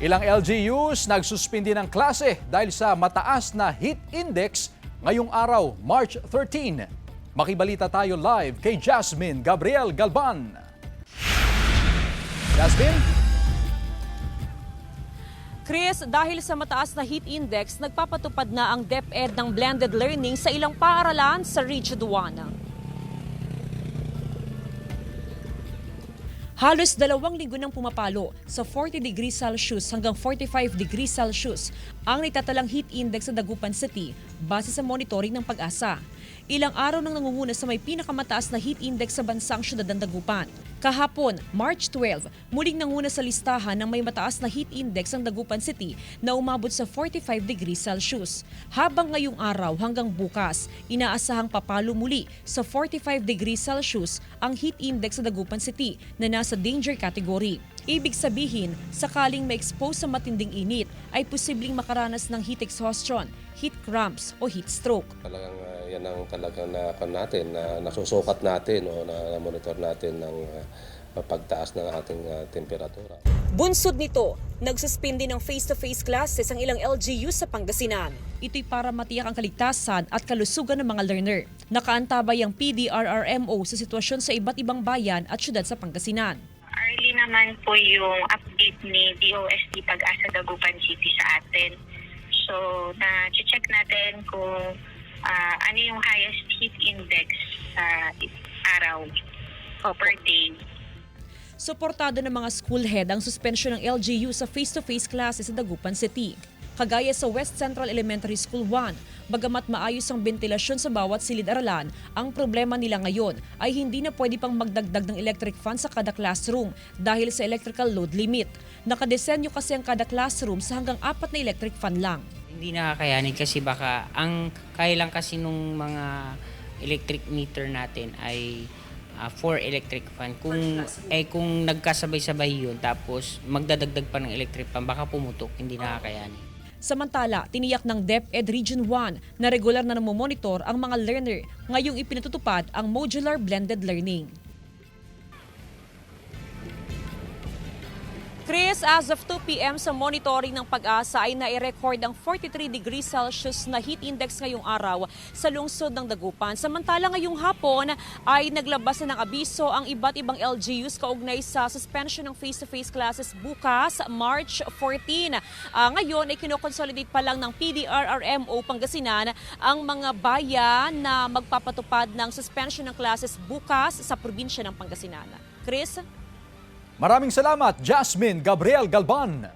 Ilang LGUs nagsuspindi ng klase dahil sa mataas na heat index ngayong araw, March 13. Makibalita tayo live kay Jasmine Gabriel Galban. Jasmine? Chris, dahil sa mataas na heat index, nagpapatupad na ang DepEd ng blended learning sa ilang paaralan sa Region 1. Halos 2 linggo nang pumapalo sa 40 degrees Celsius hanggang 45 degrees Celsius ang naitatalang heat index sa Dagupan City base sa monitoring ng Pag-asa. Ilang araw nang nangunguna sa may pinakamataas na heat index sa bansang syudad ng Dagupan. Kahapon, March 12, muling nanguna sa listahan ng may mataas na heat index ang Dagupan City na umabot sa 45 degrees Celsius. Habang ngayong araw hanggang bukas, inaasahang papalo muli sa 45 degrees Celsius ang heat index sa Dagupan City na nasa danger category. Ibig sabihin, sakaling ma-expose sa matinding init, ay posibleng makaranas ng heat exhaustion, heat cramps o heat stroke. Talagang yan ang talagang nasusukat natin o na-monitor natin ng pagtaas ng ating temperatura. Bunsod nito, nagsuspindi ng face-to-face classes ang ilang LGU sa Pangasinan. Ito'y para matiyak ang kaligtasan at kalusugan ng mga learner. Nakaantabay ang PDRRMO sa sitwasyon sa iba't ibang bayan at syudad sa Pangasinan. Early naman po yung update ni DOST Pag-asa Dagupan City sa atin. So, na-check natin kung ano yung highest heat index sa araw per day. Suportado ng mga school head ang suspensyon ng LGU sa face-to-face classes sa Dagupan City. Kagaya sa West Central Elementary School 1, bagamat maayos ang bentilasyon sa bawat silid-aralan, ang problema nila ngayon ay hindi na pwede pang magdagdag ng electric fan sa kada classroom dahil sa electrical load limit. Nakadesenyo kasi ang kada classroom sa hanggang 4 na electric fan lang. Hindi nakakayanin kasi baka ang kaya lang kasi nung mga electric meter natin ay 4 electric fan. Kung nagkasabay-sabay yun tapos magdadagdag pa ng electric fan baka pumutok, hindi nakakayanin. Samantala, tiniyak ng DepEd Region 1 na regular na namomonitor ang mga learner ngayong ipinatutupad ang modular blended learning. Chris, as of 2 p.m. sa monitoring ng Pag-asa ay nai-record ang 43 degrees Celsius na heat index ngayong araw sa lungsod ng Dagupan. Samantala ngayong hapon ay naglabas na ng abiso ang iba't ibang LGUs kaugnay sa suspension ng face-to-face classes bukas, March 14. Ngayon ay kinoconsolidate pa lang ng PDRRMO Pangasinan ang mga bayan na magpapatupad ng suspension ng classes bukas sa probinsya ng Pangasinan. Chris? Maraming salamat, Jasmine Gabriel Galban.